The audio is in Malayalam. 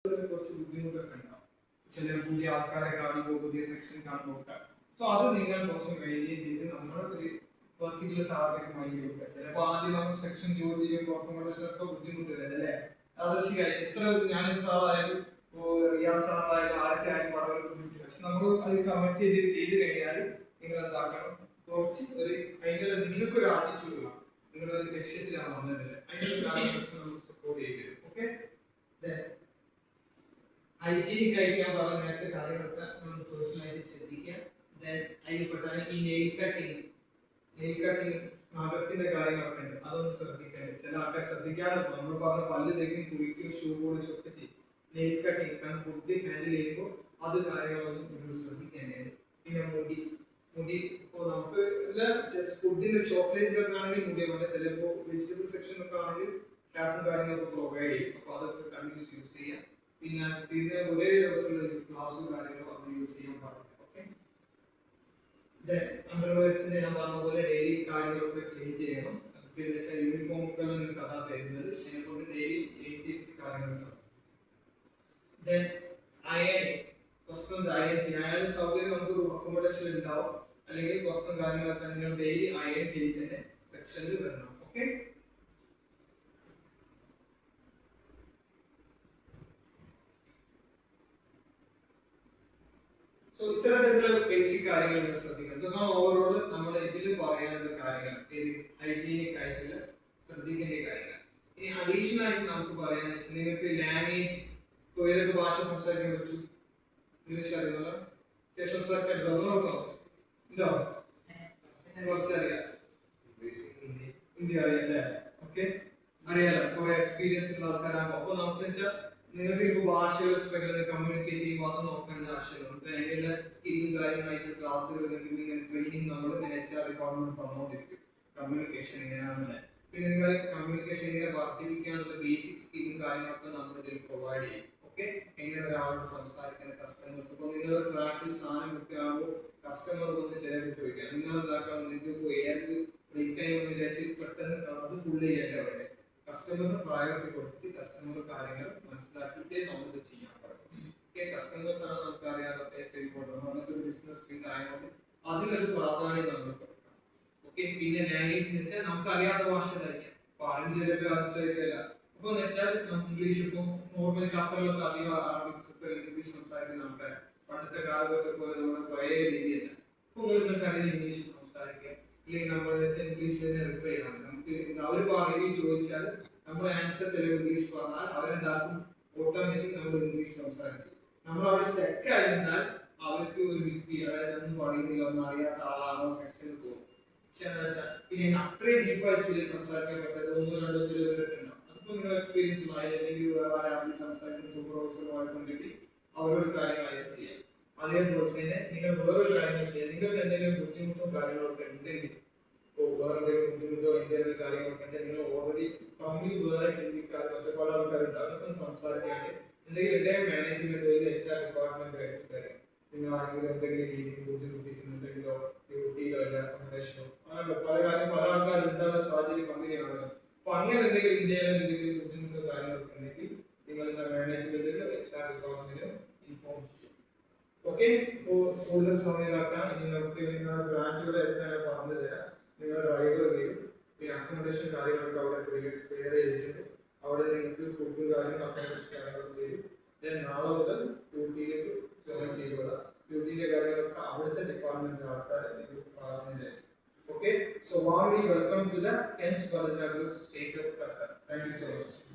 കുറച്ച് ബുദ്ധിമുട്ടൊക്കെ ഉണ്ടാവും. ചില പുതിയ ആൾക്കാരെ കാണുമ്പോൾ പുതിയ സെക്ഷൻ കാണുമ്പോൾ. സോ അത് നിങ്ങൾ കുറച്ച് മെയിൻറ്റെയിൻ ചെയ്ത് നമ്മൾ ഒരു പെർട്ടിക്കുലർ ടാർഗറ്റ് മൈൻഡ് വെക്കുക. ചിലപ്പോൾ ആദ്യം നമ്മൾ സെക്ഷൻ ജോലി ചെയ്യുമ്പോൾ അക്കോമഡേഷനൊക്കെ ബുദ്ധിമുട്ടില്ല അല്ലേ? അത് ശരിയായി. ഞാൻ എത്ര ആളായാലും റിയാസ് ആളായാലും ആരൊക്കെ ആയാലും വളരെ ബുദ്ധിമുട്ടില്ല. പക്ഷെ നമ്മൾ അത് കമ്മിറ്റ് ചെയ്ത് കഴിഞ്ഞാൽ നിങ്ങൾ എന്താക്കണം, കുറച്ച് ഒരു അതിൻ്റെ നിങ്ങൾക്കൊരു ആറ്റിറ്റ്യൂഡ് വേണം. നിങ്ങളൊരു ലക്ഷ്യത്തിലാണ് വന്നത്, അതിൻ്റെ കാര്യങ്ങളൊക്കെ നമ്മൾ സപ്പോർട്ട് ചെയ്തു. ഓക്കെ, ഹൈജീനിക് ആയിട്ട് ഞാൻ പറഞ്ഞ നേരത്തെ കാര്യങ്ങളൊക്കെ നമ്മൾ പേഴ്സണലായിട്ട് ശ്രദ്ധിക്കുക. അതിൽപ്പെട്ടാണ് ഈ നെയിൽ കട്ടിങ് നഖത്തിന്റെ കാര്യങ്ങളൊക്കെ ഉണ്ട്, അതൊന്നും ശ്രദ്ധിക്കേണ്ടത്. ചില ആൾക്കാർ ശ്രദ്ധിക്കാതെ നമ്മൾ പറഞ്ഞ പല്ല് തേക്കും, കുളിക്കും, ഷൂ പോളിഷ് ഒക്കെ ചെയ്യും. നെയിൽ കട്ടിങ് കാരണം ഫുഡ് ഹാൻഡിൽ ചെയ്യുമ്പോൾ അത് കാര്യങ്ങളൊന്നും നിങ്ങൾ ശ്രദ്ധിക്കേണ്ടത്. പിന്നെ മുടി ഇപ്പോൾ നമുക്ക് ജസ്റ്റ് ഫുഡിന്റെ ചോക്ലേറ്റിലൊക്കെ ആണെങ്കിൽ മുടി വേണ്ട, ചിലപ്പോൾ വെജിറ്റബിൾ സെക്ഷനൊക്കെ ആണെങ്കിൽ ടാപ്പും കാര്യങ്ങളൊക്കെ പ്രൊവൈഡ് ചെയ്യും. അപ്പോൾ അതൊക്കെ കണ്ടിന്യൂസ് യൂസ് ചെയ്യാം. പിന്നെ ഒരേ ദിവസമുള്ള ക്ലാസ്സും കാര്യങ്ങളും അത് യൂസ് ചെയ്യാൻ പാടില്ല. ഓക്കെ, അണ്ടർവേഴ്സിന്റെ ഞാൻ പറഞ്ഞ പോലെ ഡെയിലി കാര്യങ്ങളൊക്കെ ക്ലീൻ ചെയ്യണം. പിന്നെ വെച്ചാൽ യൂണിഫോം ഒക്കെ നിങ്ങൾക്ക് അതാ തരുന്നത്, അതിനെക്കൊണ്ട് ഡെയിലി ചേഞ്ച് ചെയ്തിട്ട് കാര്യങ്ങളൊക്കെ. അയൺ വസ്ത്രം അയൺ ചെയ്യാൻ അയാളുടെ സൗകര്യം നമുക്ക് അക്കോമഡേഷൻ ഉണ്ടാവും, അല്ലെങ്കിൽ വസ്ത്രം കാര്യങ്ങളൊക്കെ നിങ്ങൾ ഡെയിലി അയൺ ചെയ്ത് തന്നെ സെക്ഷനിൽ വരണം. ഓക്കെ, സോ ഇത്തരത്തിലുള്ള ബേസിക് കാര്യങ്ങൾ ശ്രദ്ധിക്കണം. ഇതൊക്കെ ഓവറോൾ നമ്മൾ ഇതിൽ പറയാനുള്ള കാര്യങ്ങൾ, ഹൈജീനിക് ആയിട്ടുള്ള ശ്രദ്ധിക്കേണ്ട കാര്യങ്ങൾ. ഇനി അഡീഷണൽ ആയിട്ട് നമുക്ക് പറയാന്ന് വെച്ചാൽ നിങ്ങൾക്ക് ലാംഗ്വേജ്, ഇപ്പോൾ ഏതൊക്കെ ഭാഷ സംസാരിക്കാൻ പറ്റും? ഇംഗ്ലീഷ് അറിയുന്നല്ലോ, അത്യാവശ്യം സംസാരിക്കാൻ ഉണ്ടോ? കുറച്ചറിയാം, ഹിന്ദി അറിയാം. ഓക്കെ, അറിയാലോ, കുറെ എക്സ്പീരിയൻസ് ഉള്ള ആൾക്കാരാകുമ്പോൾ. അപ്പോൾ നമുക്ക് വെച്ചാൽ നിങ്ങൾക്ക് ഇപ്പോൾ ഭാഷകൾ കമ്മ്യൂണിക്കേറ്റ് ചെയ്യുമ്പോൾ അത് നോക്കേണ്ട ആവശ്യമുണ്ട്. അതിനുള്ള സ്കില്ലും കാര്യങ്ങളായിട്ട് ക്ലാസ്സുകൾ ട്രെയിനിങ് നമ്മൾ HR ഡിപ്പാർട്ട്മെന്റ് തന്നുകൊണ്ടിരിക്കും. കമ്മ്യൂണിക്കേഷൻ എങ്ങനെയാണെന്ന്, പിന്നെ നിങ്ങൾ കമ്മ്യൂണിക്കേഷൻ എങ്ങനെ വർദ്ധിപ്പിക്കാനുള്ള ബേസിക് സ്കില്ലും കാര്യങ്ങളൊക്കെ നമ്മൾ ഇതിൽ പ്രൊവൈഡ് ചെയ്യും. ഓക്കെ, എങ്ങനെ ഒരാളോട് സംസാരിക്കുന്ന കസ്റ്റമേഴ്സ്, ഇപ്പോൾ നിങ്ങൾ ട്രാക്കിൽ സാധനം വിൽക്കുകയാകുമ്പോൾ കസ്റ്റമർ വന്ന് ചിലർക്ക് ചോദിക്കാം, നിങ്ങൾ എന്താക്കണം, നിങ്ങൾക്ക് എയറിൽ ബ്രേക്ക് ടൈം വിചാരിച്ച് പെട്ടെന്ന് അത് ഫുൾ ചെയ്യല്ല. അവിടെ കസ്റ്റമറിന് പ്രയോറിറ്റി കൊടുത്തിട്ട് കസ്റ്റമർ കാര്യങ്ങൾ മനസ്സിലാക്കിയിട്ടേ നമുക്ക് ചെയ്യാൻ പറ്റും. കസ്റ്റമേഴ്സ് ആണ് നമുക്ക് അറിയാതെ ഏറ്റവും ഇമ്പോർട്ടൻ്റ്. അങ്ങനത്തെ ഒരു ബിസിനസ് ഫീൽഡ് ആയതുകൊണ്ട് അതിനൊരു പ്രാധാന്യം നമ്മൾ കൊടുക്കണം. ഓക്കെ, പിന്നെ ലാംഗ്വേജ് എന്ന് വെച്ചാൽ നമുക്ക് അറിയാത്ത ഭാഷകളായിരിക്കാം, അപ്പൊ ആരും ചിലപ്പോൾ ആശ്രയിക്കില്ല. അപ്പൊ എന്ന് വെച്ചാൽ ഇംഗ്ലീഷ് ഇപ്പോൾ നോർമൽ യാത്രകളൊക്കെ അധികം അറബിക്സ് ഇംഗ്ലീഷ് സംസാരിക്കുന്ന ആൾക്കാർ, പണ്ടത്തെ കാലഘട്ടത്തിൽ പോലെ നമ്മുടെ പഴയ രീതിയല്ല. ഇപ്പോൾ നിങ്ങൾക്ക് അറിയാം ഇംഗ്ലീഷ് സംസാരിക്കുക, ഇല്ലെങ്കിൽ നമ്മൾ ഇംഗ്ലീഷിൽ തന്നെ റിപ്ലൈ ചെയ്യണം. നമുക്ക് അവർ പറയുകയും ചോദിച്ചാൽ നമ്മൾ ആൻസർ ചില ഇംഗ്ലീഷ് പറഞ്ഞാൽ അവരെന്താക്കും, ഓട്ടോമാറ്റിക് നമ്മൾ ഇംഗ്ലീഷ് സംസാരിക്കും. നമ്മൾ അവിടെ സ്റ്റക്ക് ആയിരുന്നാൽ അവർക്ക് ഒരു മിസ്റ്റേക്ക്, അതായത് ഒന്നും പറയുന്നില്ല, ഒന്നും അറിയാത്ത ആളാണോ സെക്ഷനിൽ പോകും. പക്ഷെ എന്താ വെച്ചാൽ പിന്നെ അത്രയും ഡീപ്പായിട്ട് ചില സംസാരിക്കാൻ പറ്റാത്ത ഒന്നോ രണ്ടോ ചിലവരുണ്ടാവും. അതിപ്പോൾ നിങ്ങൾ എക്സ്പീരിയൻസ് ആയി, അല്ലെങ്കിൽ വേറെ സംസാരിക്കുന്ന സൂപ്പർവൈസറുമായിട്ടുണ്ടെങ്കിൽ അവരോട് കാര്യങ്ങളായിട്ട് ചെയ്യാം. അതേപോലെ തന്നെ നിങ്ങൾ വേറൊരു കാര്യങ്ങൾ ചെയ്യാം. നിങ്ങൾക്ക് എന്തെങ്കിലും ബുദ്ധിമുട്ടും കാര്യങ്ങളൊക്കെ ഉണ്ടെങ്കിൽ, വേറെ എന്തെങ്കിലും ബുദ്ധിമുട്ടോ ഇന്റർവ്യൂ കാര്യങ്ങളൊക്കെ ഉണ്ടെങ്കിൽ നിങ്ങൾ ഓൾറെഡി കമ്പനി വേറെ ഹിന്ദിക്കാർ മറ്റു പല ആൾക്കാരുണ്ട്, അതൊക്കെ സംസാരിക്കുകയാണ്. എന്തെങ്കിലും മാനേജ്മെന്റ് HR ഡിപ്പാർട്ട്മെന്റ് നിങ്ങൾ ആരെങ്കിലും എന്തെങ്കിലും രീതിയിൽ ബുദ്ധിമുട്ടിക്കുന്നുണ്ടെങ്കിലോ ഡ്യൂട്ടിയിലോ അല്ല അക്കോമഡേഷനോ അങ്ങനെ പല കാര്യം പല ആൾക്കാർ ഉണ്ടാകുന്ന സാഹചര്യം കമ്പനിയാണല്ലോ. അപ്പൊ അങ്ങനെ എന്തെങ്കിലും ഇന്ത്യയിലെ എന്തെങ്കിലും ബുദ്ധിമുട്ടോ കാര്യങ്ങളൊക്കെ ഉണ്ടെങ്കിൽ നിങ്ങൾ മാനേജ്മെന്റിലോ HR ഡിപ്പാർട്ട്മെന്റിനോ ഇൻഫോം ചെയ്യും. ഓക്കെ, കൂടുതൽ സമയമാക്കാൻ ഇനി നമുക്ക് നിങ്ങളുടെ ബ്രാഞ്ചുകൾ എടുക്കാൻ പറഞ്ഞു തരാം. നിങ്ങളുടെ ഡ്രൈവർ വരും, പിന്നെ അക്കോമഡേഷൻ കാര്യങ്ങളൊക്കെ അവിടെ ക്ലിയർ ചെയ്തിട്ടുണ്ട്. അവിടെ നിങ്ങൾക്ക് ഫുഡ് കാര്യങ്ങൾ അക്കോമഡേഷൻ കാര്യങ്ങളൊക്കെ തരും. നാളെ മുതൽ ഡ്യൂട്ടിയിലേക്ക് ജോയിൻ ചെയ്തോളാം. ഡ്യൂട്ടിയിലെ കാര്യങ്ങളൊക്കെ അവിടുത്തെ ഡിപ്പാർട്ട്മെന്റ് ആൾക്കാർ പറഞ്ഞു. Okay, so warmly welcome to the Kens Balata Group State of Qatar. Thank you so much.